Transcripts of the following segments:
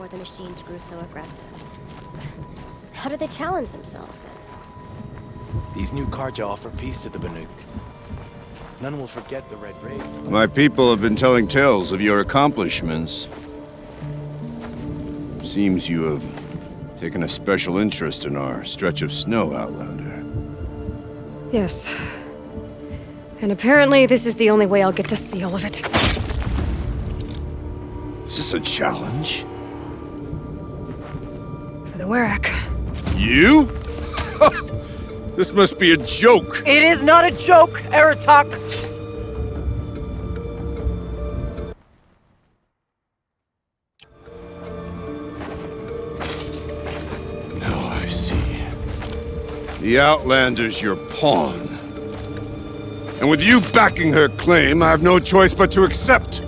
before the machines grew so aggressive. How did they challenge themselves, then? These new Karja offer peace to the Banuk. None will forget the Red Raids. My people have been telling tales of your accomplishments. Seems you have taken a special interest in our stretch of snow, Outlander. Yes. And apparently this is the only way I'll get to see all of it. Is this a challenge? For the Warwick. You? This must be a joke! It is not a joke, Aratak! Now I see. The Outlander's your pawn. And with you backing her claim, I have no choice but to accept.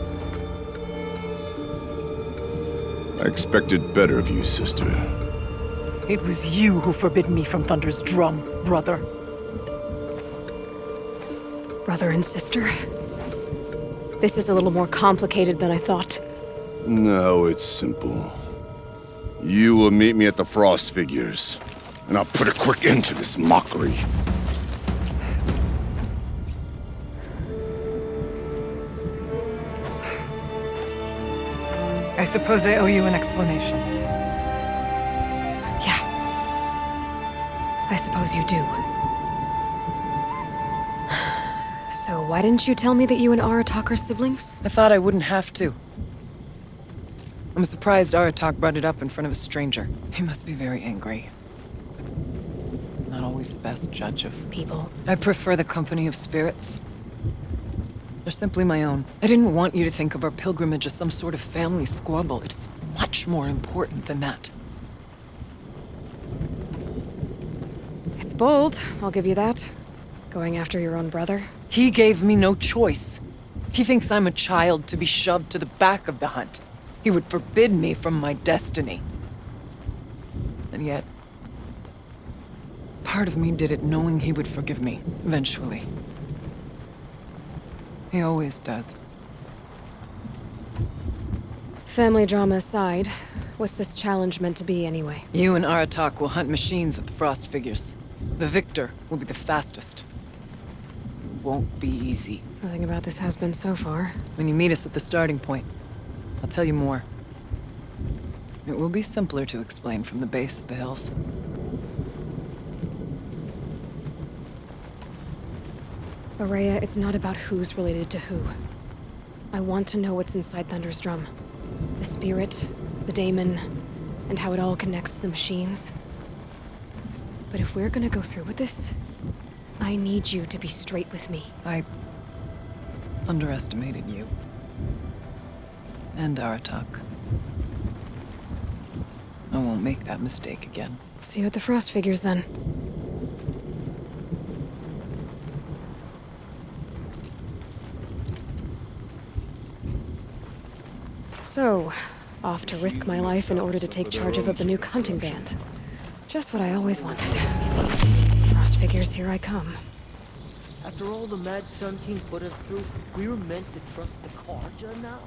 I expected better of you, sister. It was you who forbid me from Thunder's drum, brother. Brother and sister? This is a little more complicated than I thought. No, it's simple. You will meet me at the Frost Figures, and I'll put a quick end to this mockery. I suppose I owe you an explanation. Yeah. I suppose you do. So why didn't you tell me that you and Aratak are siblings? I thought I wouldn't have to. I'm surprised Aratak brought it up in front of a stranger. He must be very angry. Not always the best judge of People. I prefer the company of spirits. They're simply my own. I didn't want you to think of our pilgrimage as some sort of family squabble. It's much more important than that. It's bold, I'll give you that. Going after your own brother. He gave me no choice. He thinks I'm a child to be shoved to the back of the hunt. He would forbid me from my destiny. And yet, part of me did it knowing he would forgive me, eventually. He always does. Family drama aside, what's this challenge meant to be anyway? You and Aratak will hunt machines at the Frost Figures. The victor will be the fastest. It won't be easy. Nothing about this has been so far. When you meet us at the starting point, I'll tell you more. It will be simpler to explain from the base of the hills. Araya, it's not about who's related to who. I want to know what's inside Thunder's drum. The spirit, the daemon, and how it all connects to the machines. But if we're gonna go through with this, I need you to be straight with me. I underestimated you. And Aratak. I won't make that mistake again. See you at the Frost Figures, then. So, off to risk my life in order to take charge of a Banuk hunting band. Just what I always wanted. Frost Figures, here I come. After all the Mad Sun King put us through, we were meant to trust the Karja now?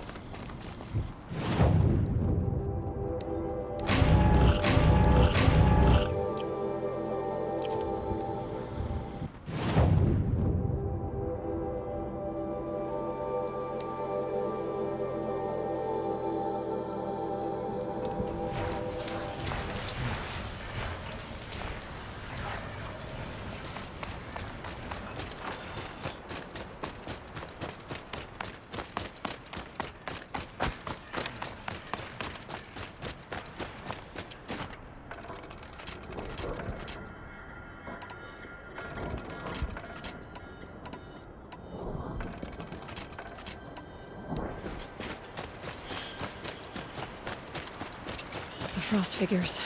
The Frost Figures.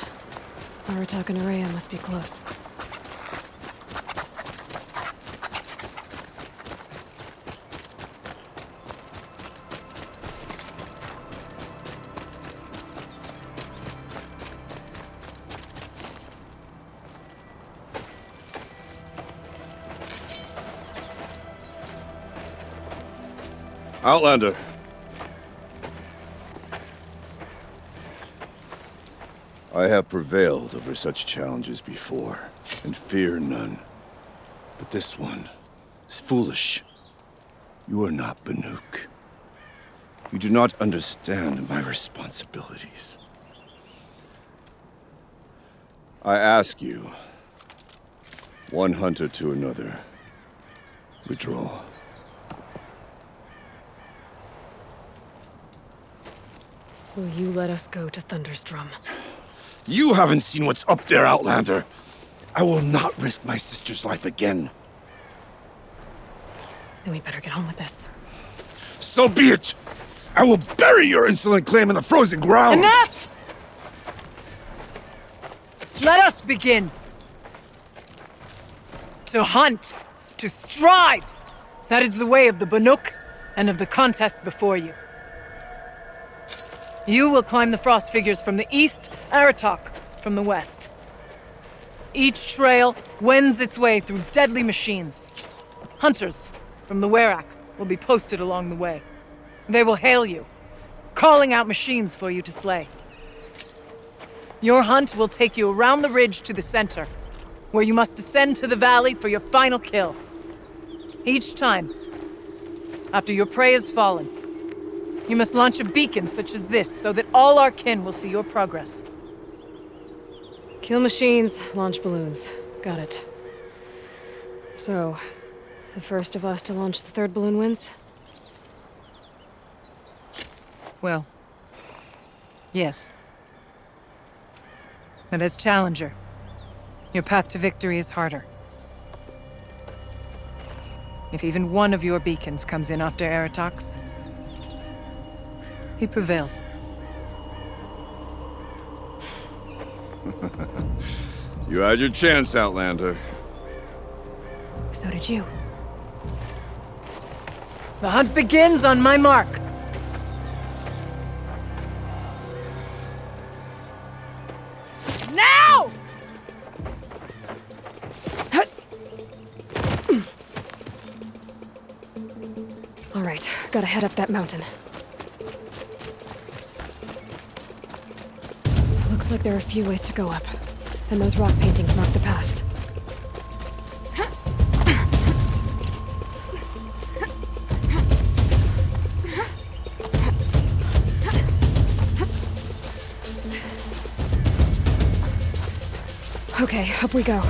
Aratak and Araya must be close. Outlander. I have prevailed over such challenges before, and fear none. But this one is foolish. You are not Banuk. You do not understand my responsibilities. I ask you, one hunter to another, withdraw. Will you let us go to Thunderstrom? You haven't seen what's up there, Outlander. I will not risk my sister's life again. Then we better get on with this. So be it! I will bury your insolent claim in the frozen ground! Enough! Let us begin! To hunt, to strive! That is the way of the Banuk, and of the contest before you. You will climb the frost figures from the east, Aratok from the west. Each trail wends its way through deadly machines. Hunters from the Werak will be posted along the way. They will hail you, calling out machines for you to slay. Your hunt will take you around the ridge to the center, where you must descend to the valley for your final kill. Each time, after your prey has fallen, you must launch a beacon such as this, so that all our kin will see your progress. Kill machines, launch balloons. Got it. So, the first of us to launch the third balloon wins? Well, yes. And as Challenger, your path to victory is harder. If even one of your beacons comes in after Aratok's, he prevails. You had your chance, Outlander. So did you. The hunt begins on my mark. Now! All right, gotta head up that mountain. Looks like there are a few ways to go up, and those rock paintings mark the paths. Okay, up we go.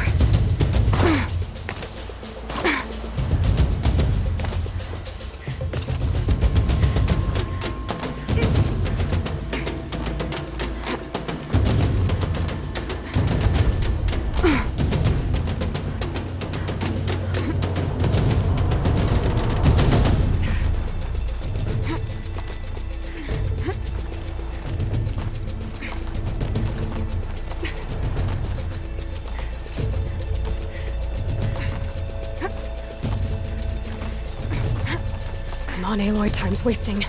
Come on, Aloy, time's wasting.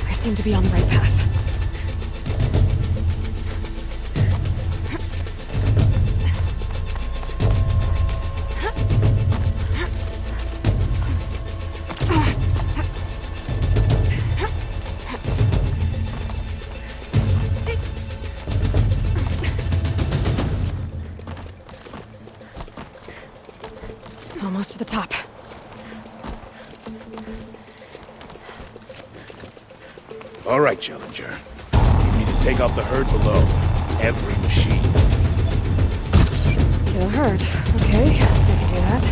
I seem to be on the right path. Almost to the top. All right, Challenger. You need to take out the herd below. Every machine. Kill a herd. Okay, I can do that.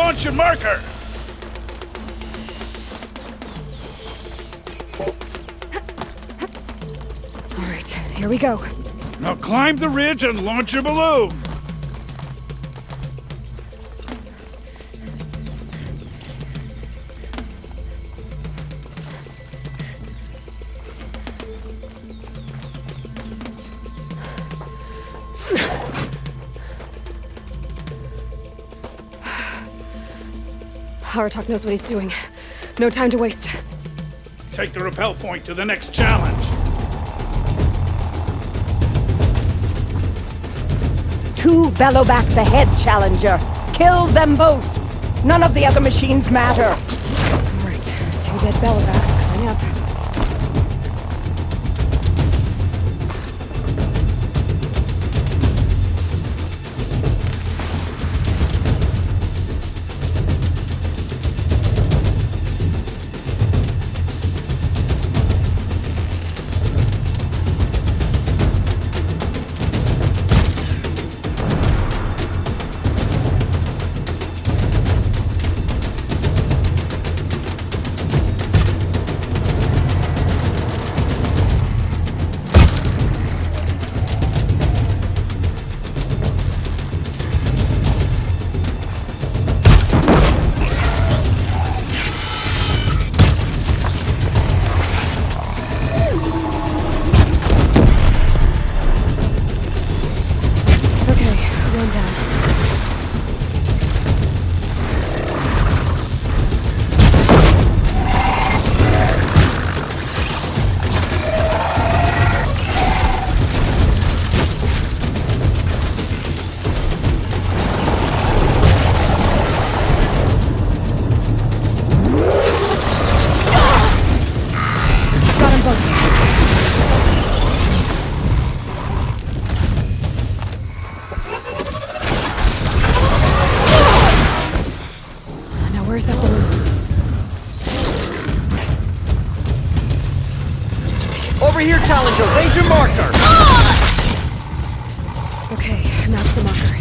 launch and marker! All right, here we go. Now climb the ridge and launch your balloon! Aratak knows what he's doing. No time to waste. Take the rappel point to the next challenge. Two bellowbacks ahead, Challenger. Kill them both. None of the other machines matter. All right, 2 dead bellowbacks coming up. Where's that balloon? Over here, Challenger! Raise your marker! Okay, now to the marker.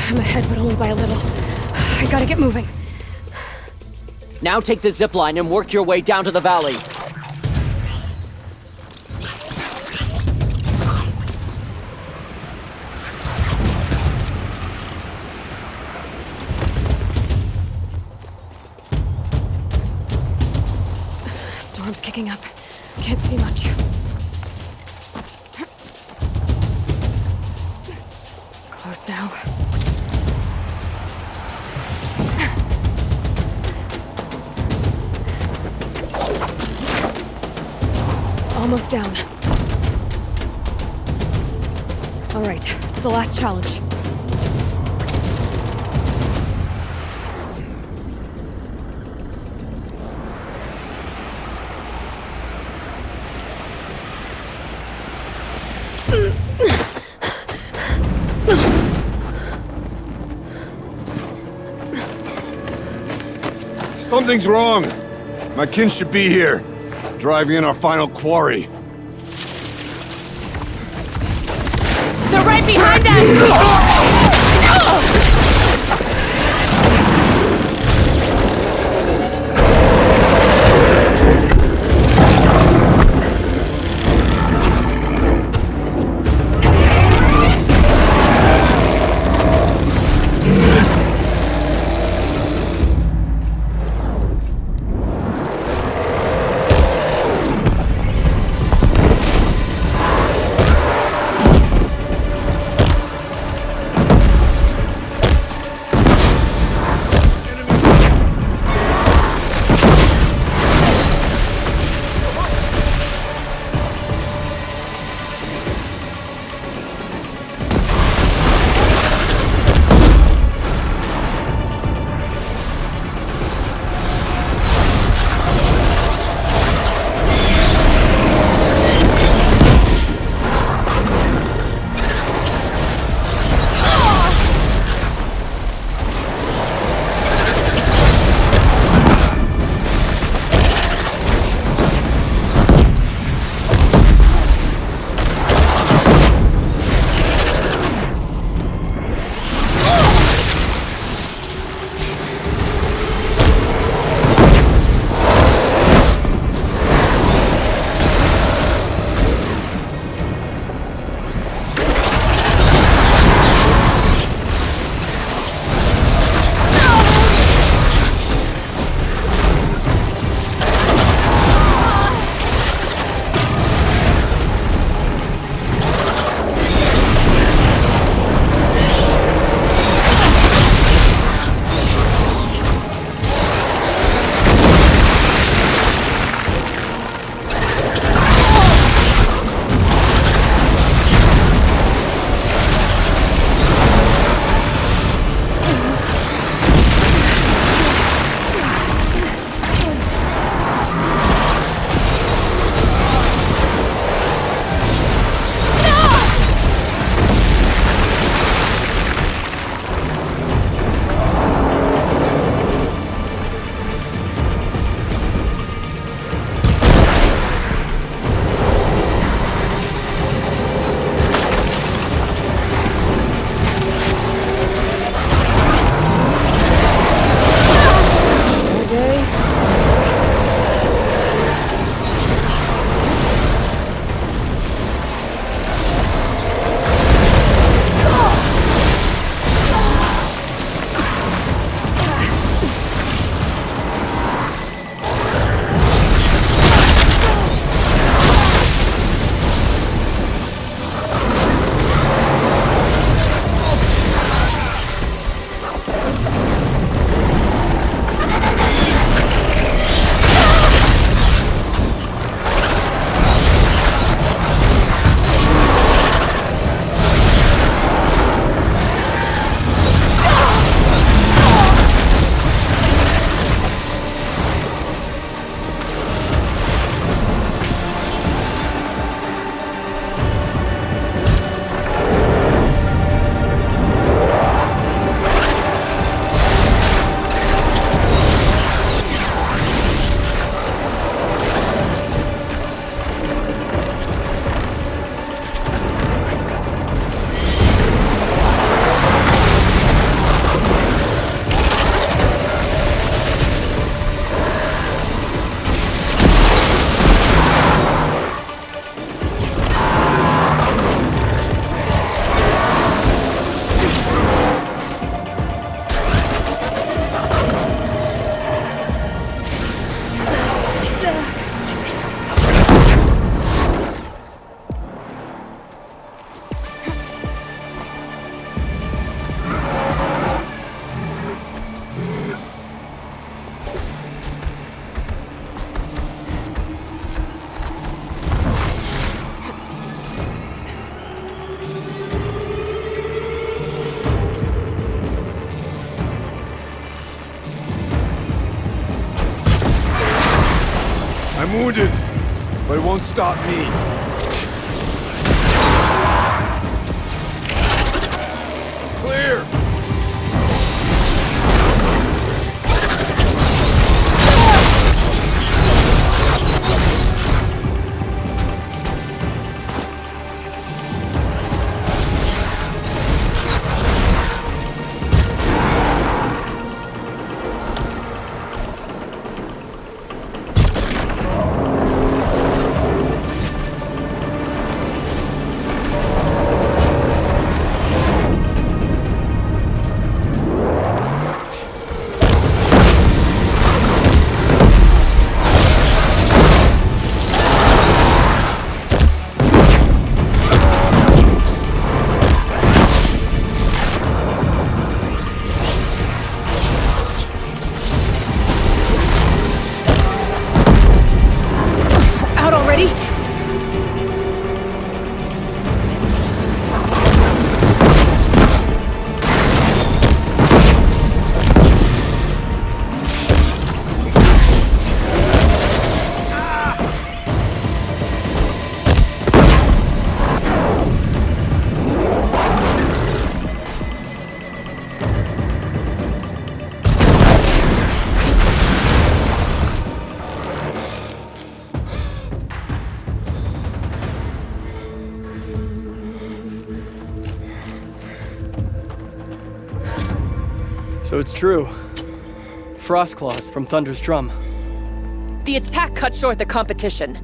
I'm ahead, but only by a little. I gotta get moving. Now take the zipline and work your way down to the valley. Storm's kicking up. Can't see much. Close now. Almost down. All right, to the last challenge. Something's wrong. My kin should be here, driving in our final quarry. They're right behind us! wounded, but it won't stop me. Clear! Out already? So it's true. Frost claws from Thunder's drum. The attack cut short the competition.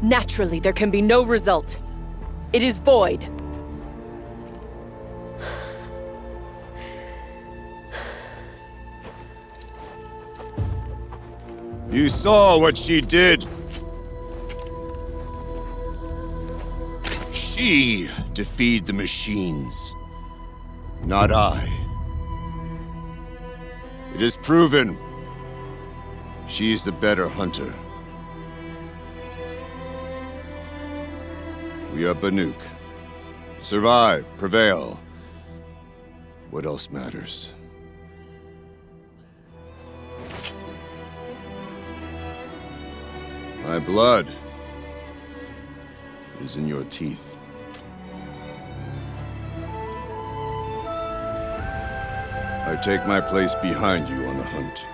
Naturally, there can be no result. It is void. You saw what she did. She defeated the machines, not I. It is proven. She is the better hunter. We are Banuk. Survive, prevail. What else matters? My blood is in your teeth. I take my place behind you on the hunt.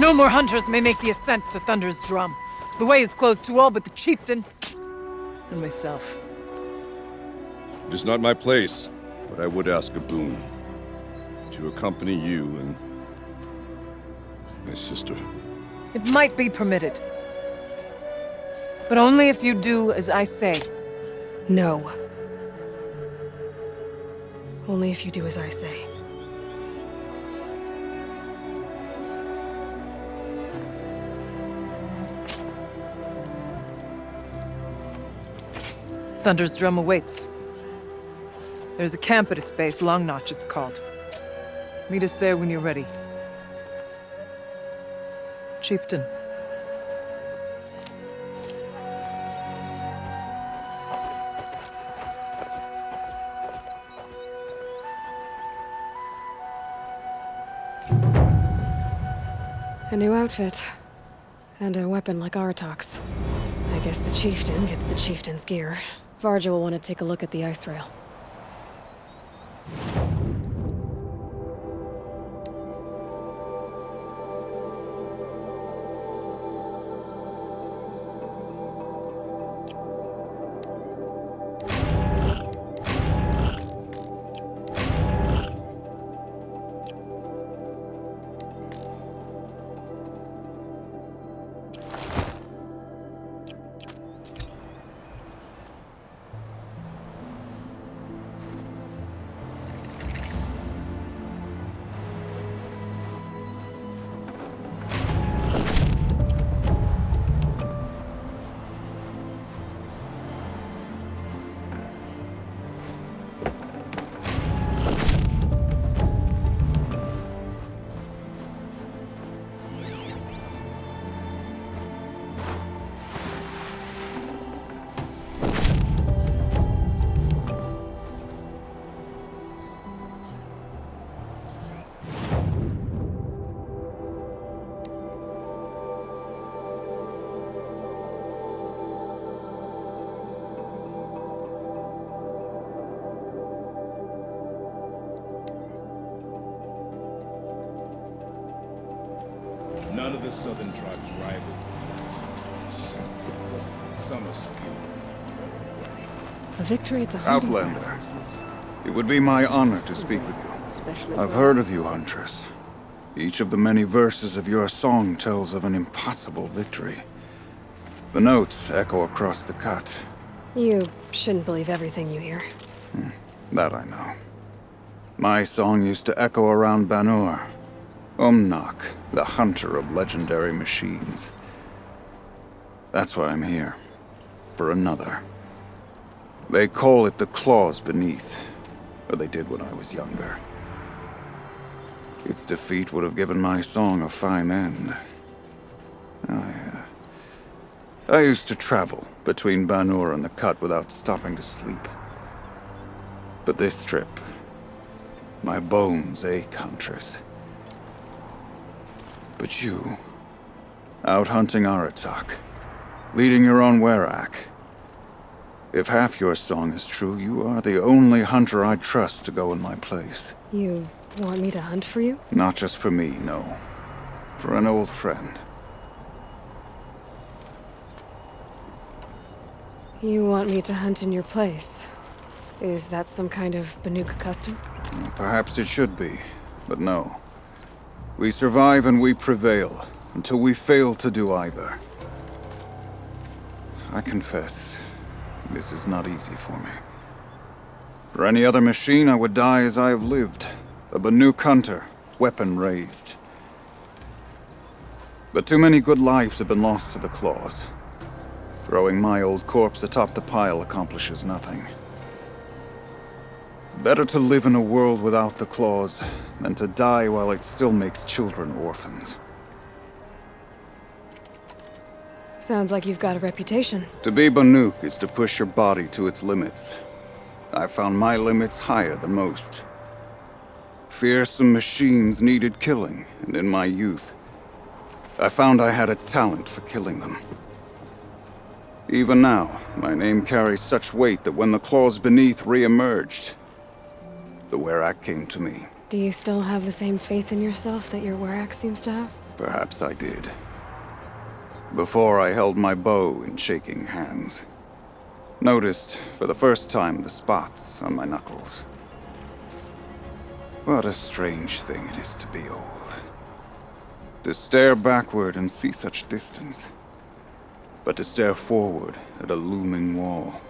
No more hunters may make the ascent to Thunder's drum. The way is closed to all but the chieftain and myself. It is not my place, but I would ask a boon. To accompany you and my sister. It might be permitted. But only if you do as I say. No. Only if you do as I say. Thunder's drum awaits. There's a camp at its base, Long Notch it's called. Meet us there when you're ready. Chieftain. A new outfit. And a weapon like Aratak's. I guess the chieftain gets the chieftain's gear. Varja will want to take a look at the ice rail. southern tribes rival. Some are skilled. A victory at the hunting Outlander, grounds. it would be my honor to speak with you. I've heard of you, Huntress. Each of the many verses of your song tells of an impossible victory. The notes echo across the cut. You shouldn't believe everything you hear. That I know. My song used to echo around Banur. Umnak, the hunter of legendary machines. That's why I'm here. For another. They call it the Claws Beneath. Or they did when I was younger. Its defeat would have given my song a fine end. I used to travel between Banur and the Cut without stopping to sleep. But this trip, my bones ache, Huntress. But you, out hunting Aratak, leading your own Werak. If half your song is true, you are the only hunter I trust to go in my place. You want me to hunt for you? Not just for me, no. For an old friend. You want me to hunt in your place? Is that some kind of Banuk custom? Perhaps it should be, but no. We survive and we prevail, until we fail to do either. I confess, this is not easy for me. For any other machine, I would die as I have lived. A Banuk hunter, weapon raised. But too many good lives have been lost to the Claws. Throwing my old corpse atop the pile accomplishes nothing. Better to live in a world without the Claws than to die while it still makes children orphans. Sounds like you've got a reputation. To be Banuk is to push your body to its limits. I found my limits higher than most. Fearsome machines needed killing, and in my youth, I found I had a talent for killing them. Even now, my name carries such weight that when the Claws Beneath re-emerged, the Werak came to me. Do you still have the same faith in yourself that your Werak seems to have? Perhaps I did. Before I held my bow in shaking hands. Noticed, for the first time, the spots on my knuckles. What a strange thing it is to be old. To stare backward and see such distance. But to stare forward at a looming wall.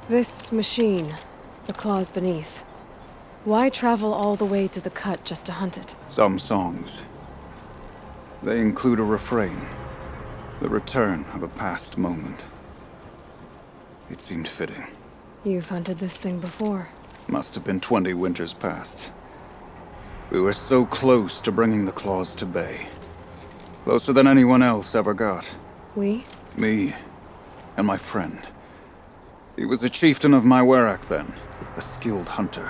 This machine, the Claws Beneath. Why travel all the way to the Cut just to hunt it? Some songs. They include a refrain. The return of a past moment. It seemed fitting. You've hunted this thing before. Must have been 20 winters past. We were so close to bringing the Claws to bay. Closer than anyone else ever got. We? Me. And my friend. He was a chieftain of my Werak then. A skilled hunter.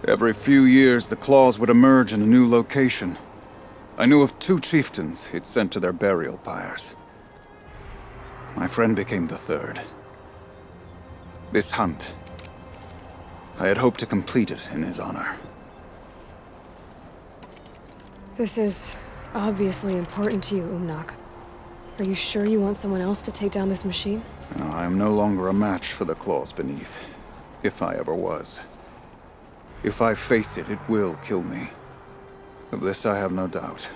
Every few years, the Claws would emerge in a new location. I knew of 2 chieftains he'd sent to their burial pyres. My friend became the 3rd. This hunt, I had hoped to complete it in his honor. This is obviously important to you, Umnak. Are you sure you want someone else to take down this machine? No, I am no longer a match for the Claws Beneath. If I ever was. If I face it, it will kill me. Of this I have no doubt.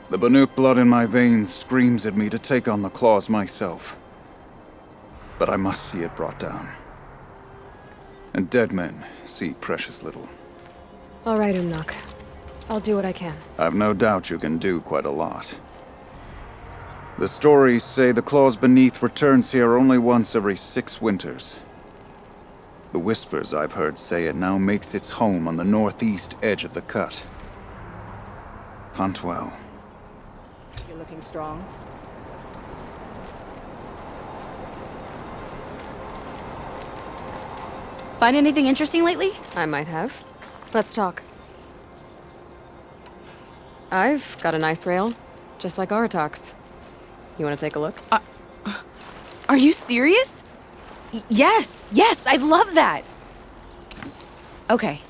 The Banuk blood in my veins screams at me to take on the Claws myself. But I must see it brought down. And dead men see precious little. All right, Umnak. I'll do what I can. I've no doubt you can do quite a lot. The stories say the Claws Beneath returns here only once every 6 winters. The whispers I've heard say it now makes its home on the northeast edge of the Cut. Hunt well. You're looking strong. Find anything interesting lately? I might have. Let's talk. I've got a nice rail, just like Aratak's. You want to take a look? Are you serious? Yes, I'd love that. Okay.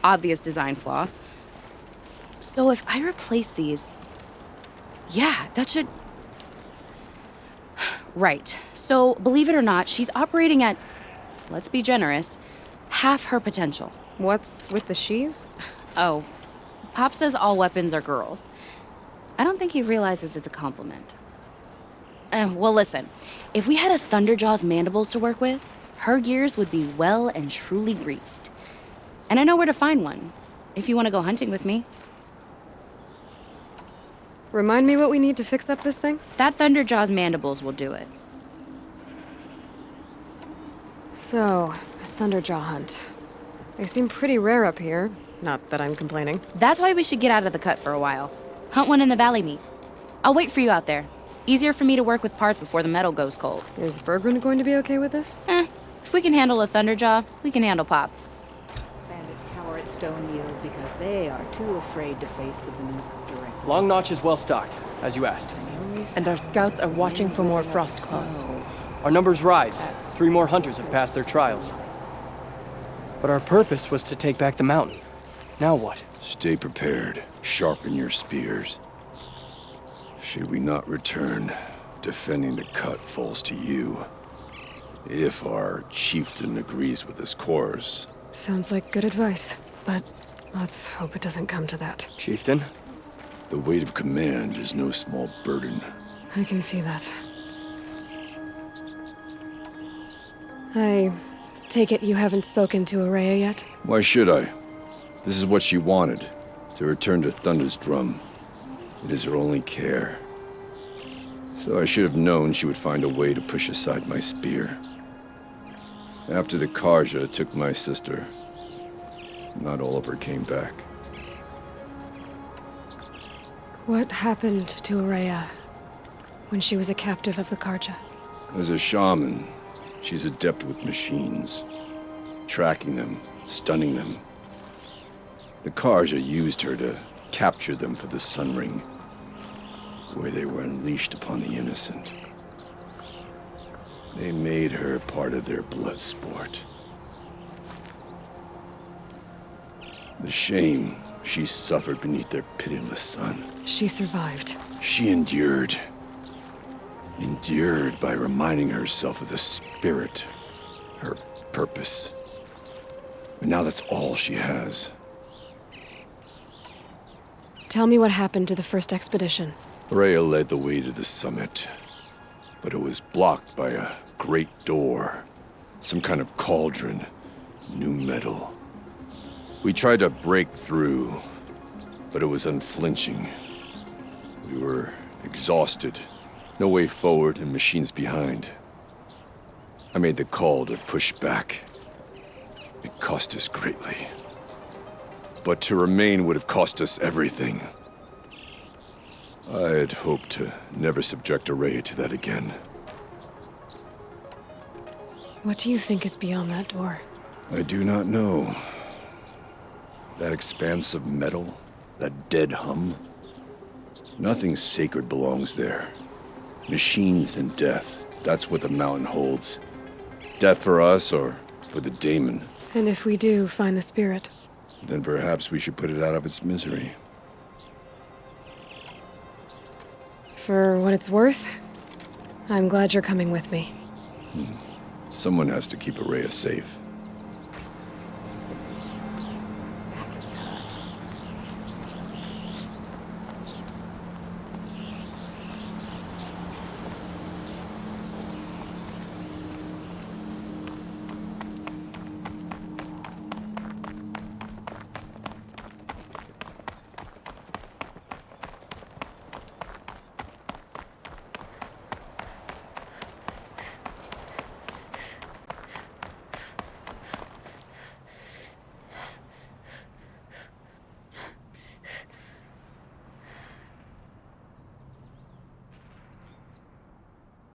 Obvious design flaw. So if I replace these... Yeah, that should... Right. So, believe it or not, she's operating at, let's be generous, half her potential. What's with the she's? Oh, Pop says all weapons are girls. I don't think he realizes it's a compliment. Well, listen. If we had a Thunderjaw's mandibles to work with, her gears would be well and truly greased. And I know where to find one, if you want to go hunting with me. Remind me what we need to fix up this thing? That Thunderjaw's mandibles will do it. So, a Thunderjaw hunt. They seem pretty rare up here. Not that I'm complaining. That's why we should get out of the cut for a while. Hunt one in the valley meet. I'll wait for you out there. Easier for me to work with parts before the metal goes cold. Is Bergman going to be okay with this? If we can handle a Thunderjaw, we can handle Pop. Bandits cower at Stone Yield because they are too afraid to face the Banuk directly. Long Notch is well stocked, as you asked. And our scouts are watching for more frost claws. Our numbers rise. 3 more hunters have passed their trials. But our purpose was to take back the mountain. Now what? Stay prepared. Sharpen your spears. Should we not return, defending the cut falls to you. If our chieftain agrees with his course. Sounds like good advice, but let's hope it doesn't come to that. Chieftain? The weight of command is no small burden. I can see that. I take it you haven't spoken to Araya yet? Why should I? This is what she wanted, to return to Thunder's drum. It is her only care. So I should have known she would find a way to push aside my spear. After the Karja took my sister, not all of her came back. What happened to Araya when she was a captive of the Karja? As a shaman, she's adept with machines. Tracking them, stunning them. The Karja used her to capture them for the Sun Ring, where they were unleashed upon the innocent. They made her part of their blood sport. The shame she suffered beneath their pitiless sun. She survived. She endured. Endured by reminding herself of the spirit, her purpose. But now that's all she has. Tell me what happened to the first expedition. Rhea led the way to the summit, but it was blocked by a great door. Some kind of cauldron, new metal. We tried to break through, but it was unflinching. We were exhausted, no way forward and machines behind. I made the call to push back. It cost us greatly. But to remain would have cost us everything. I had hoped to never subject Araya to that again. What do you think is beyond that door? I do not know. That expanse of metal, that dead hum. Nothing sacred belongs there. Machines and death, that's what the mountain holds. Death for us or for the daemon. And if we do find the spirit? Then perhaps we should put it out of its misery. For what it's worth, I'm glad you're coming with me. Someone has to keep Araya safe.